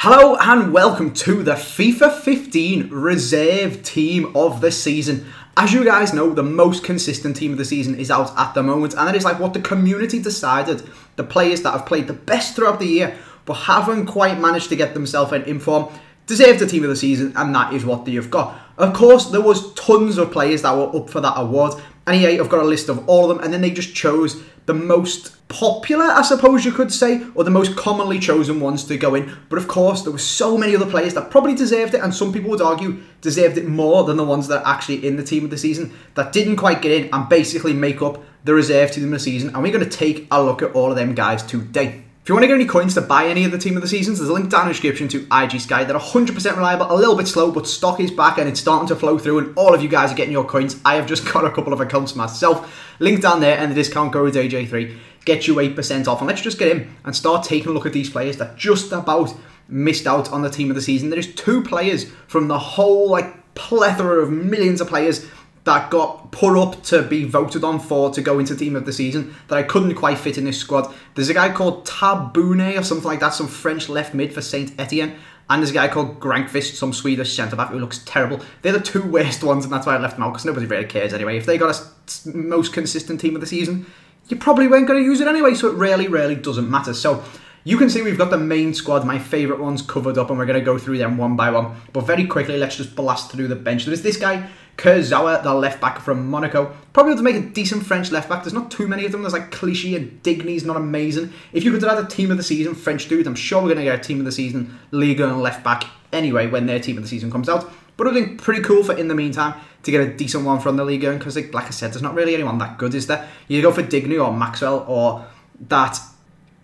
Hello and welcome to the FIFA 15 reserve team of the season. As you guys know, the most consistent team of the season is out at the moment, and that is like what the community decided. The players that have played the best throughout the year but haven't quite managed to get themselves in form deserve the team of the season, and that is what they've got. Of course, there was tons of players that were up for that award, and EA have got a list of all of them, and then they just chose the most popular, I suppose you could say, or the most commonly chosen ones to go in. But of course, there were so many other players that probably deserved it, and some people would argue deserved it more than the ones that are actually in the team of the season that didn't quite get in and basically make up the reserve team of the season. And we're going to take a look at all of them guys today. If you want to get any coins to buy any of the team of the seasons, there's a link down in the description to IG Sky. They're 100% reliable, a little bit slow, but stock is back and it's starting to flow through, and all of you guys are getting your coins. I have just got a couple of accounts myself. Link down there, and the discount code is AJ3. Get you 8% off, and let's just get in and start taking a look at these players that just about missed out on the team of the season. There is two players from the whole plethora of millions of players that got put up to be voted on for to go into team of the season that I couldn't quite fit in this squad. There's a guy called Tabune or something like that, some French left mid for Saint Etienne, and there's a guy called Grankvist, some Swedish centre-back who looks terrible. They're the two worst ones, and that's why I left them out, because nobody really cares anyway. If they got a most consistent team of the season, you probably weren't going to use it anyway, so it really doesn't matter. So you can see we've got the main squad, my favourite ones, covered up, and we're going to go through them one by one. But very quickly, let's just blast through the bench. There's this guy, Koscielny, the left back from Monaco. Probably would make a decent French left back. There's not too many of them. There's like Clichy and Digny's not amazing. If you could have had a team of the season French dude, I'm sure we're going to get a team of the season Liga and left back anyway when their team of the season comes out. But I think pretty cool for in the meantime to get a decent one from the Liga, because like I said, there's not really anyone that good, is there? You go for Digny or Maxwell or that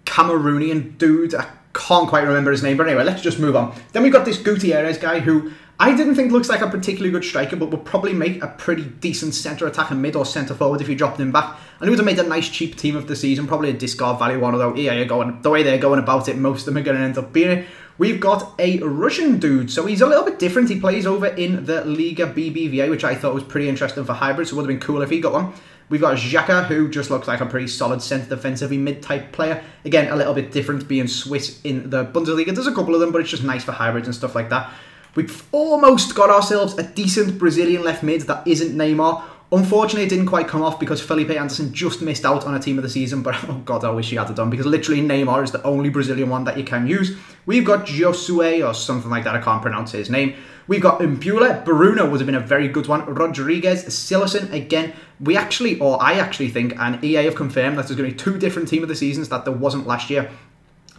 Cameroonian dude. I can't quite remember his name, but anyway, let's just move on. Then we've got this Gutierrez guy who I didn't think looks like a particularly good striker, but would probably make a pretty decent centre attacking mid or centre forward if you dropped him back. And he would have made a nice cheap team of the season, probably a discard value one, although EA are going, the way they're going about it, most of them are going to end up being it. We've got a Russian dude, so he's a little bit different. He plays over in the Liga BBVA, which I thought was pretty interesting for hybrids, so it would have been cool if he got one. We've got Xhaka, who just looks like a pretty solid centre defensive mid-type player. Again, a little bit different being Swiss in the Bundesliga. There's a couple of them, but it's just nice for hybrids and stuff like that. We've almost got ourselves a decent Brazilian left mid that isn't Neymar. Unfortunately, it didn't quite come off because Felipe Anderson just missed out on a team of the season, but oh god, I wish he had it done, because literally Neymar is the only Brazilian one that you can use. We've got Josue, or something like that, I can't pronounce his name. We've got Mbula. Bruno would have been a very good one. Rodriguez, Silerson, again, I actually think, and EA have confirmed that there's going to be two different team of the seasons that there wasn't last year.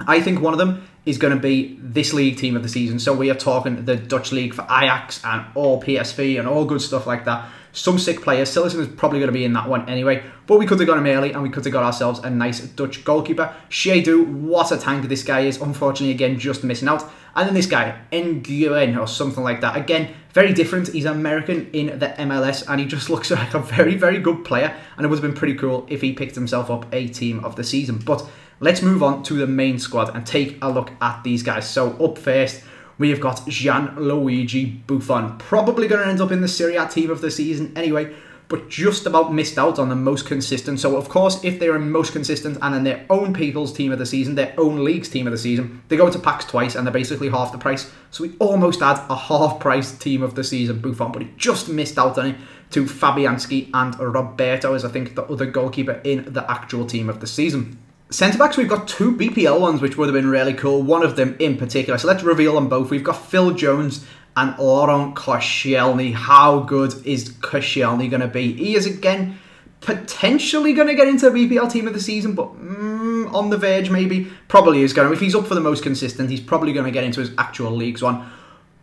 I think one of them is going to be this league team of the season. So we are talking the Dutch league for Ajax and all PSV and all good stuff like that. Some sick players. Silerson is probably going to be in that one anyway. But we could have got him early, and we could have got ourselves a nice Dutch goalkeeper. Shedu, what a tank this guy is. Unfortunately, again, just missing out. And then this guy, Nguyen, or something like that. Again, very different. He's American in the MLS, and he just looks like a very good player. And it would have been pretty cool if he picked himself up a team of the season. But let's move on to the main squad and take a look at these guys. So up first, we have got Gianluigi Buffon. Probably going to end up in the Serie A team of the season anyway, but just about missed out on the most consistent. So of course, if they're in most consistent and in their own people's team of the season, their own league's team of the season, they go into packs twice and they're basically half the price. So we almost had a half-price team of the season, Buffon, but he just missed out on it to Fabianski and Roberto, as I think the other goalkeeper in the actual team of the season. Centre-backs, we've got two BPL ones, which would have been really cool. One of them in particular. So let's reveal them both. We've got Phil Jones and Laurent Koscielny. How good is Koscielny going to be? He is, again, potentially going to get into the BPL team of the season, but on the verge, maybe. Probably is going to. If he's up for the most consistent, he's probably going to get into his actual leagues one.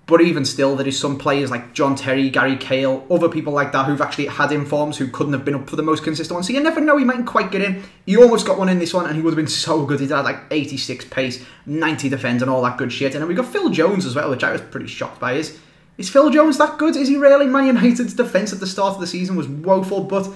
But even still, there is some players like John Terry, Gary Cahill, other people like that who've actually had informs who couldn't have been up for the most consistent one. So you never know, he mightn't quite get in. He almost got one in this one, and he would have been so good. He had like 86 pace, 90 defend, and all that good shit. And then we got Phil Jones as well, which I was pretty shocked by. Is Phil Jones that good? Is he really? Man United's defence at the start of the season was woeful, but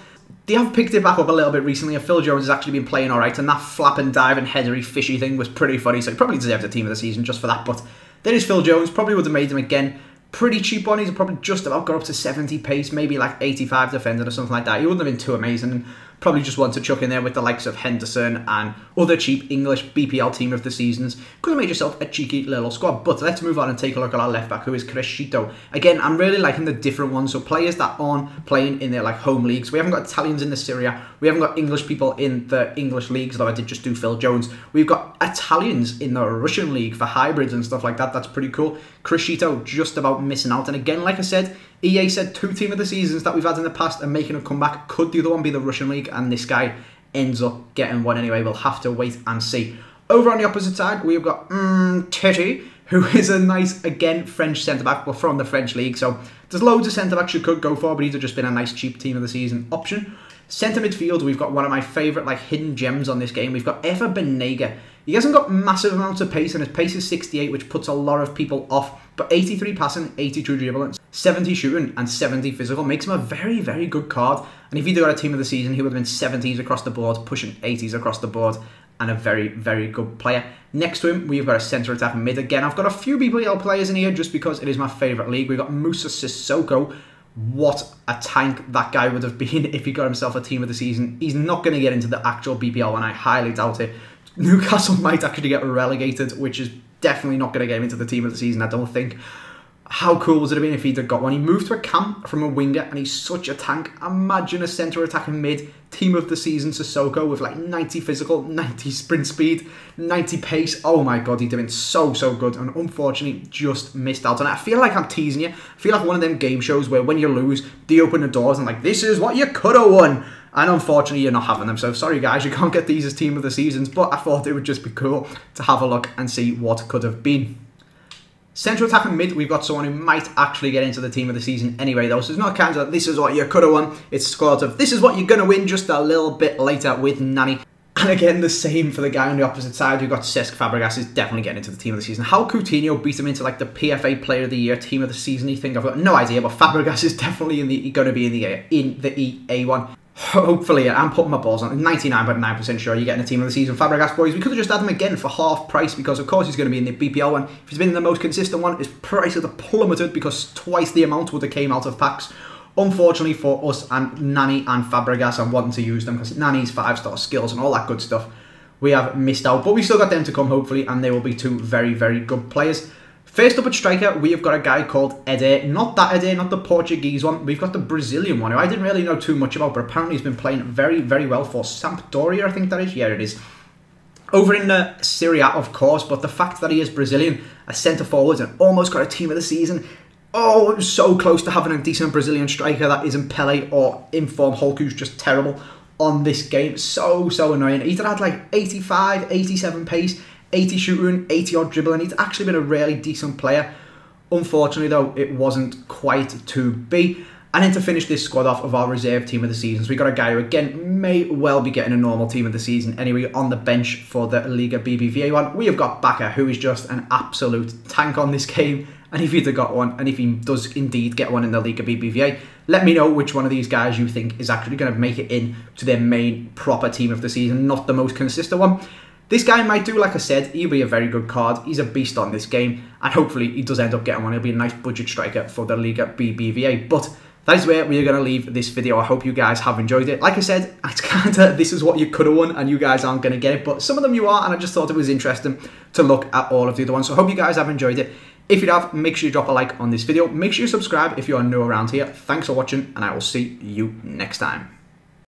they have picked it back up a little bit recently, and Phil Jones has actually been playing alright, and that flap and dive and headery fishy thing was pretty funny, so he probably deserves a team of the season just for that. But there is Phil Jones, probably would have made him again. Pretty cheap one. He's probably just about got up to 70 pace, maybe like 85 defending or something like that. He wouldn't have been too amazing. Probably just want to chuck in there with the likes of Henderson and other cheap English BPL team of the seasons. Could have made yourself a cheeky little squad. But let's move on and take a look at our left back, who is Koscielny. Again, I'm really liking the different ones. So players that aren't playing in their like home leagues. We haven't got Italians in the Serie A. We haven't got English people in the English leagues, though I did just do Phil Jones. We've got Italians in the Russian league for hybrids and stuff like that. That's pretty cool. Koscielny just about missing out. And again, like I said, EA said 2 team of the seasons that we've had in the past are making a comeback. Could the other one be the Russian league? And this guy ends up getting one anyway. We'll have to wait and see. Over on the opposite side, we've got Teddy, who is a nice, again, French centre-back. We're from the French league, so there's loads of centre-backs you could go for, but he'd have just been a nice cheap team of the season option. Centre midfield, we've got one of my favourite like hidden gems on this game. We've got Banega. He hasn't got massive amounts of pace, and his pace is 68, which puts a lot of people off. But 83 passing, 82 dribbling, 70 shooting, and 70 physical makes him a very, very good card. And if he'd got a team of the season, he would have been 70s across the board, pushing 80s across the board, and a very, very good player. Next to him, we've got a centre attacking mid. Again, I've got a few BPL players in here just because it is my favourite league. We've got Musa Sissoko. What a tank that guy would have been if he got himself a team of the season. He's not going to get into the actual BPL, and I highly doubt it. Newcastle might actually get relegated, which is definitely not going to get him into the team of the season, I don't think. How cool would it have been if he'd have got one? He moved to a camp from a winger, and he's such a tank. Imagine a centre attacking mid, team of the season Sissoko with like 90 physical, 90 sprint speed, 90 pace. Oh my god, he'd have been so, so good, and unfortunately just missed out on it. I feel like I'm teasing you. I feel like one of them game shows where when you lose, they open the doors and like, this is what you could have won. And unfortunately, you're not having them. So sorry, guys, you can't get these as team of the seasons. But I thought it would just be cool to have a look and see what could have been. Central attacking mid, we've got someone who might actually get into the team of the season anyway, though. So it's not kind of, this is what you could have won. It's sort of, this is what you're going to win just a little bit later with Nani. And again, the same for the guy on the opposite side who got Cesc Fabregas is definitely getting into the team of the season. How Coutinho beat him into like the PFA Player of the Year, team of the season, you think? I've got no idea, but Fabregas is definitely going to be in the EA one. Hopefully, I'm putting my balls on. 99.9% sure you're getting a team of the season. Fabregas, boys, we could have just had him again for half price because, of course, he's going to be in the BPL one. If he's been in the most consistent one, his price would have plummeted because twice the amount would have came out of packs. Unfortunately for us and Nani and Fabregas, I'm wanting to use them because Nani's 5-star skills and all that good stuff, we have missed out. But we still got them to come, hopefully, and they will be 2 very, very good players. First up at striker, we have got a guy called Ede. Not that Ede, not the Portuguese one. We've got the Brazilian one, who I didn't really know too much about, but apparently he's been playing very, very well for Sampdoria, I think that is. Yeah, it is. Over in the Serie A, of course, but the fact that he is Brazilian, a centre-forward, and almost got a team of the season. Oh, it was so close to having a decent Brazilian striker that isn't Pele or Inform Hulk, who's just terrible on this game. So, so annoying. He'd had like 85, 87 pace, 80 shooting, 80 odd dribbling. He's actually been a really decent player. Unfortunately, though, it wasn't quite to be. And then to finish this squad off of our reserve team of the season, so we got a guy who, again, may well be getting a normal team of the season anyway on the bench for the Liga BBVA one. We have got Baka, who is just an absolute tank on this game. And if he'd have got one, and if he does indeed get one in the Liga BBVA, let me know which one of these guys you think is actually going to make it in to their main proper team of the season, not the most consistent one. This guy might do, like I said, he'll be a very good card. He's a beast on this game, and hopefully he does end up getting one. He'll be a nice budget striker for the Liga BBVA. But that is where we are going to leave this video. I hope you guys have enjoyed it. Like I said, it's kind of, this is what you could have won, and you guys aren't going to get it. But some of them you are, and I just thought it was interesting to look at all of the other ones. So I hope you guys have enjoyed it. If you have, make sure you drop a like on this video. Make sure you subscribe if you are new around here. Thanks for watching, and I will see you next time.